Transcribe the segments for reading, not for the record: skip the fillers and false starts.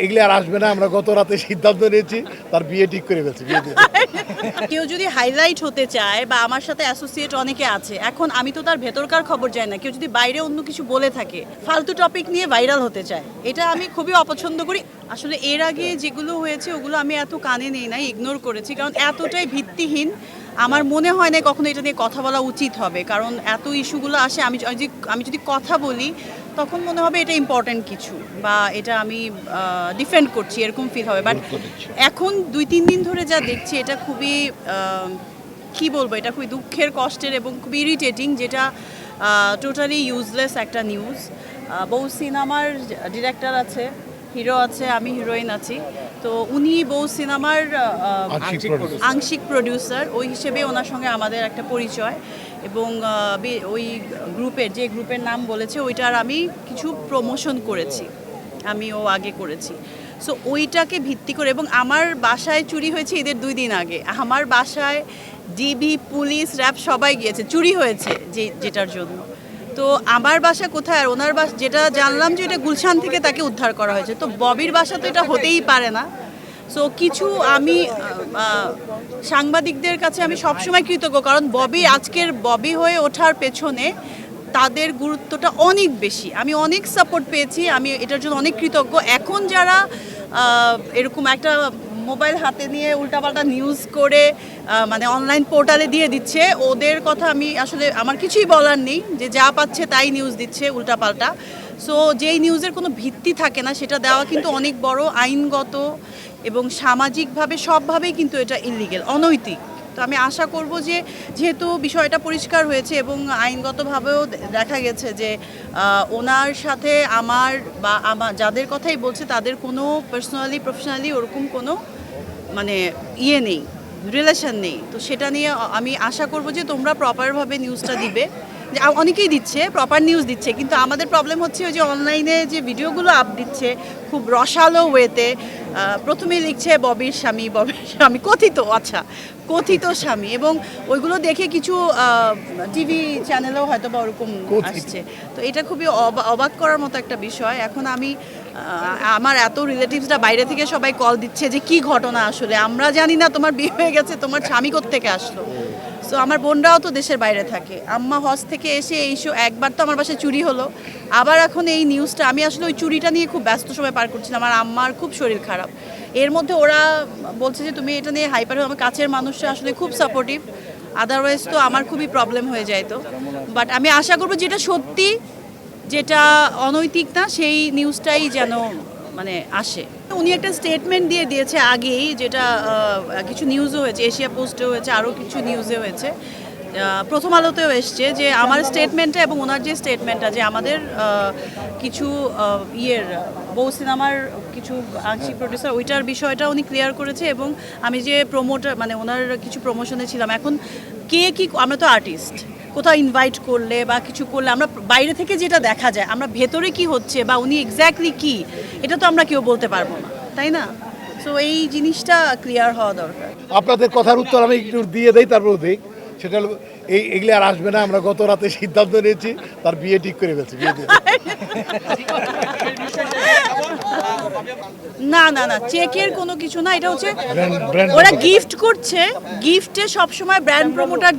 এগুলি আর আসবে না। আমরা গত রাতে সিদ্ধান্ত নিয়েছি, তার বিয়ে ঠিক করে ফেলছি, বিয়ে দিয়ে। কেউ যদি হাইলাইট হতে চায় বা আমার সাথে অ্যাসোসিয়েট অনেকে আছে, এখন আমি তো তার ভেতরকার খবর জানি না, কেউ যদি বাইরে অন্য কিছু বলে থাকে, ফালতু টপিক নিয়ে ভাইরাল হতে চায়, এটা আমি খুবই অপছন্দ করি। আসলে এর আগে যেগুলো হয়েছে ওগুলো আমি এত কানে নেই নাই, ইগনোর করেছি, কারণ এতটাই ভিত্তিহীন। আমার মনে হয় না কখনো এটা নিয়ে কথা বলা উচিত হবে, কারণ এত ইস্যুগুলো আসে, আমি যদি কথা বলি তখন মনে হবে এটা ইম্পর্ট্যান্ট কিছু, বা এটা আমি ডিফেন্ড করছি, এরকম ফিল হবে। বাট এখন 2-3 দিন ধরে যা দেখছি এটা খুবই কি বলবো, এটা খুবই দুঃখের, কষ্টের এবং খুবই ইরিটেটিং, যেটা টোটালি ইউজলেস একটা নিউজ। বউ সিনেমার ডিরেক্টর আছে, হিরো আছে, আমি হিরোইন আছি, তো উনি বউ সিনেমার আংশিক প্রডিউসার, ওই হিসেবে ওনার সঙ্গে আমাদের একটা পরিচয়, এবং ওই যে গ্রুপের নাম বলেছে ওইটার আমি কিছু প্রমোশন করেছি, ও আগে করেছি। সো ওইটাকে ভিত্তি করে, এবং আমার বাসায় চুরি হয়েছে ঈদের 2 দিন আগে, আমার বাসায় ডিবি, পুলিশ, র্যাব সবাই গিয়েছে, চুরি হয়েছে যেটার জন্য। তো আমার বাসা কোথায়, আর ওনার বাসা যেটা জানলাম যে এটা গুলশান থেকে তাকে উদ্ধার করা হয়েছে, তো ববির বাসা তো এটা হতেই পারে না। সো কিছু আমি সাংবাদিকদের কাছে আমি সবসময় কৃতজ্ঞ, কারণ আজকের ববি হয়ে ওঠার পেছনে তাদের গুরুত্বটা অনেক বেশি, আমি অনেক সাপোর্ট পেয়েছি, আমি এটার জন্য অনেক কৃতজ্ঞ। এখন যারা এরকম একটা মোবাইল হাতে নিয়ে উল্টাপাল্টা নিউজ করে মানে অনলাইন পোর্টালে দিয়ে দিচ্ছে, ওদের কথা আমি আসলে আমার কিছুই বলার নেই, যে যা পাচ্ছে তাই নিউজ দিচ্ছে উল্টাপাল্টা। সো যেই নিউজের কোনো ভিত্তি থাকে না সেটা দেওয়া কিন্তু অনেক বড় আইনগত এবং সামাজিকভাবে সবভাবেই কিন্তু এটা ইললিগ্যাল, অনৈতিক। তো আমি আশা করব যে যেহেতু বিষয়টা পরিষ্কার হয়েছে এবং আইনগতভাবেও দেখা গেছে যে ওনার সাথে আমার যাদের কথাই বলছে তাদের কোনো পার্সোনালি প্রফেশনালি ওরকম কোনো মানে নেই, রিলেশন নেই। তো সেটা নিয়ে আমি আশা করব যে তোমরা প্রপারভাবে নিউজটা দিবে, যে অনেকেই দিচ্ছে, প্রপার নিউজ দিচ্ছে, কিন্তু আমাদের প্রবলেম হচ্ছে ওই যে অনলাইনে যে ভিডিওগুলো আপ দিচ্ছে খুব রসালো ওয়েতে, প্রথমেই লিখছে ববির স্বামী কথিত স্বামী, এবং ওইগুলো দেখে কিছু টিভি চ্যানেলেও হয়তো বা ওরকম আসছে। তো এটা খুবই অবাক করার মতো একটা বিষয়। এখন আমার এত রিলেটিভসরা বাইরে থেকে সবাই কল দিচ্ছে যে কি ঘটনা, আসলে আমরা জানি না, তোমার বিয়ে হয়ে গেছে, তোমার স্বামী কোত্থেকে আসলো। সো আমার বোনরাও তো দেশের বাইরে থাকে, আম্মা হজ থেকে এসে একবার তো আমার বাসায় চুরি হলো, আবার এখন এই নিউজটা, আমি আসলে ওই চুরিটা নিয়ে খুব ব্যস্ত সময় পার করছিলাম, আমার আম্মার খুব শরীর খারাপ, এর মধ্যে ওরা বলছে যে তুমি এটা নিয়ে হাইপার হও। আমার কাছের মানুষরা আসলে খুব সাপোর্টিভ, আদারওয়াইজ তো আমার খুবই প্রবলেম হয়ে যায়। তো বাট আমি আশা করবো যেটা সত্যি, যেটা অনৈতিক না, সেই নিউজটাই যেন মানে আসে। উনি একটা স্টেটমেন্ট দিয়েছে আগেই, যেটা কিছু নিউজও হয়েছে, এশিয়া পোস্টেও হয়েছে, আরও কিছু নিউজে হয়েছে, প্রথম আলোতেও এসছে, যে আমার স্টেটমেন্টটা এবং ওনার যে স্টেটমেন্টটা, যে আমাদের কিছু বউ সিনেমার কিছু আংশিক প্রডিউসার, ওইটার বিষয়টা উনি ক্লিয়ার করেছে, এবং আমি যে প্রমোটার মানে ওনার কিছু প্রমোশনে ছিলাম, এখন কে কি, আমরা তো আর্টিস্ট, কোথাও ইনভাইট করলে বা কিছু করলে আমরা বাইরে থেকে যেটা দেখা যায়, আমরা ভেতরে কি হচ্ছে বা উনি এক্স্যাক্টলি কি, এটা তো আমরা কেউ বলতে পারবো না, তাই না? সো এই জিনিসটা ক্লিয়ার হওয়া দরকার। আপনাদের কথার উত্তর আমি একটু দিয়ে দেই, তারপর দিক। সেটা হলো এগুলি আর আসবে না। আমরা গত রাতে সিদ্ধান্ত নিয়েছি, তার বিয়ে ঠিক করে ফেলছি, বিয়ে দিয়ে। না, চেকের কোনো কিছু না, এটা হচ্ছে ওরা গিফট করছে, গিফটে সবসময় ব্র্যান্ড প্রমোটার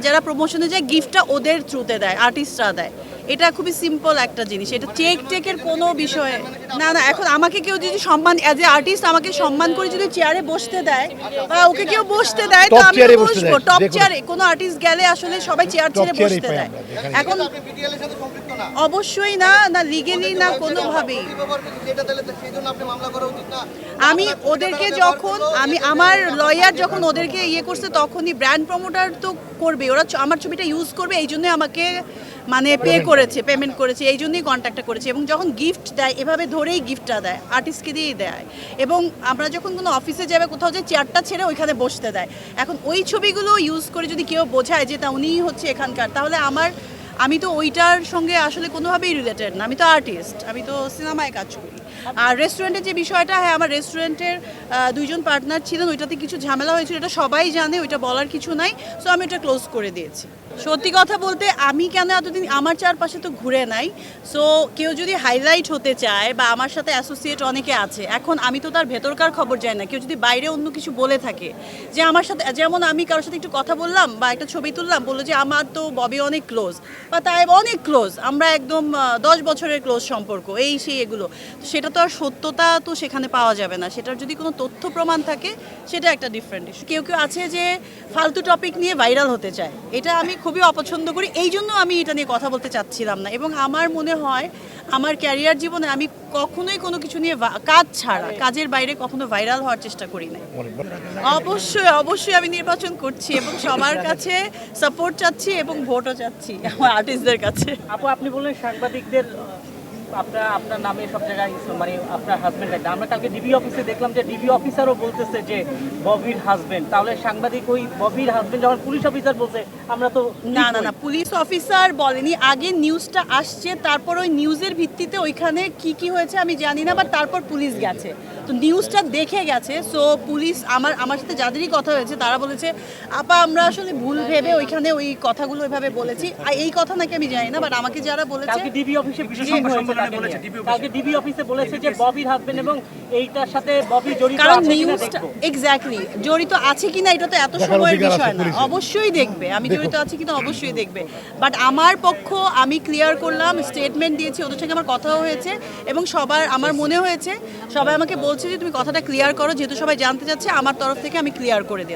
যারা প্রমোশনে যায়, গিফটটা ওদের থ্রুতে দেয়, আর্টিস্টরা দেয়, এটা খুবই সিম্পল একটা জিনিস, এটা টেকের কোনো বিষয় না। এখন আমাকে কেউ যদি সম্মান, অ্যাজ এ আর্টিস্ট আমাকে সম্মান করে যদি চেয়ারে বসতে দেয়, বা ওকে কেউ বসতে দেয়, তো আমি বসবো টপ চেয়ারে। কোনো আর্টিস্ট গেলে আসলে সবাই চেয়ার ছেড়ে বসতে দেয়। এখন অবশ্যই না লিগেলি না কোনোভাবেই। আমি ওদেরকে আমার লয়ার যখন ওদেরকে করছে, তখনই ব্র্যান্ড প্রমোটার তো করবে, ওরা আমার ছবিটা ইউজ করবে, এই জন্যই আমাকে মানে পেমেন্ট করেছে, এই জন্যই কন্ট্যাক্টটা করেছে। এবং যখন গিফট দেয়, এভাবে ধরেই গিফটটা দেয়, আর্টিস্টকে দিয়েই দেয়। এবং আমরা যখন কোনো অফিসে যাবে, কোথাও যে চেয়ারটা ছেড়ে ওইখানে বসতে দেয়, এখন ওই ছবিগুলো ইউজ করে যদি কেউ বোঝায় যে তা উনিই হচ্ছে এখানকার, তাহলে আমি তো ওইটার সঙ্গে আসলে কোনোভাবেই রিলেটেড না, আমি তো আর্টিস্ট, আমি তো সিনেমায় কাজ করি। আর রেস্টুরেন্টের যে বিষয়টা, হ্যাঁ, আমার রেস্টুরেন্টের দুইজন পার্টনার ছিলেন, ওইটাতে কিছু ঝামেলা হয়েছিল, এটা সবাই জানে, ওইটা বলার কিছু নাই। সো আমি এটা ক্লোজ করে দিয়েছি। সত্যি কথা বলতে আমি কেন এতদিন আমার চারপাশে তো ঘুরে নাই। সো কেউ যদি হাইলাইট হতে চায় বা আমার সাথে অ্যাসোসিয়েট অনেকে আছে, এখন আমি তো তার ভেতরকার খবর জানি না। কেউ যদি বাইরে অন্য কিছু বলে থাকে যে আমার সাথে, যেমন আমি কারোর সাথে একটু কথা বললাম বা একটা ছবি তুললাম, বললো যে আমার তো ববি অনেক ক্লোজ বা তাই অনেক ক্লোজ, আমরা একদম 10 বছরের ক্লোজ সম্পর্ক, এই সেই এগুলো, তো সেটা তো আর সত্যতা তো সেখানে পাওয়া যাবে না। সেটার যদি কোনো তথ্য প্রমাণ থাকে সেটা একটা ডিফারেন্ট ইস্যু। কেউ কেউ আছে যে ফালতু টপিক নিয়ে ভাইরাল হতে চায়, এটা আমি খুবই অপছন্দ করি, এই জন্য আমি এটা নিয়ে কথা বলতে চাচ্ছিলাম না। এবং আমার মনে হয় আমার ক্যারিয়ার জীবনে আমি কখনোই কোনো কিছু নিয়ে কাজ ছাড়া, কাজের বাইরে কখনো ভাইরাল হওয়ার চেষ্টা করি না। অবশ্যই অবশ্যই আমি নির্বাচন করছি এবং সবার কাছে সাপোর্ট চাচ্ছি এবং ভোটও চাচ্ছি আমার আর্টিস্টদের কাছে। আপু, আপনি বললেন সাংবাদিকদের আপনার নামে সব জায়গায় মানে আপনার হাজবেন্ড একটা, আমরা কালকে ডিবি অফিসে দেখলাম যে ডিবি অফিসারও বলতেছে যে ববির হাজবেন্ড, তাহলে সাংবাদিক ওই ববির হাজবেন্ড যখন পুলিশ অফিসার বলছে আমরা তো না না না, পুলিশ অফিসার বলেনি, আগে নিউজটা আসছে, তারপর ওই নিউজের ভিত্তিতে ওইখানে কি কি হয়েছে আমি জানি না, বাট তারপর পুলিশ গেছে, তো নিউজটা দেখে গেছে। সো পুলিশ আমার সাথে যাদেরই কথা হয়েছে তারা বলেছে আপা আমরা আসলে ভুল ভেবে ওইখানে ওই কথাগুলো ওইভাবে বলেছি, আর এই কথা নাকি আমি জানি না, বাট আমাকে যারা বলেছে কালকে ডিবি অফিসে বিশেষজ্ঞ সম্মেলনে বলেছে, কালকে ডিবি অফিসে বলেছে যে ববির হাজবেন্ড এবং এইটার সাথে ববি জড়িত কারণ আছে কিনা নিউজটা দেখবো। এক্স্যাক্টলি জড়িত আছে কিনা এটা তো এত দেখার সময়ের অধিকার আছে বিষয় না, পুলিশের। অবশ্যই দেখবে আমি জড়িত আছি কিনা অবশ্যই দেখবে। বাট আমার পক্ষ আমি ক্লিয়ার করলাম, স্টেটমেন্ট দিয়েছি, ওদের সঙ্গে আমার কথাও হয়েছে এবং সবার আমার মনে হয়েছে সবাই আমাকে বলছে যে তুমি কথাটা ক্লিয়ার করো, যেহেতু সবাই জানতে চাচ্ছে, আমার তরফ থেকে আমি ক্লিয়ার করে দিলাম।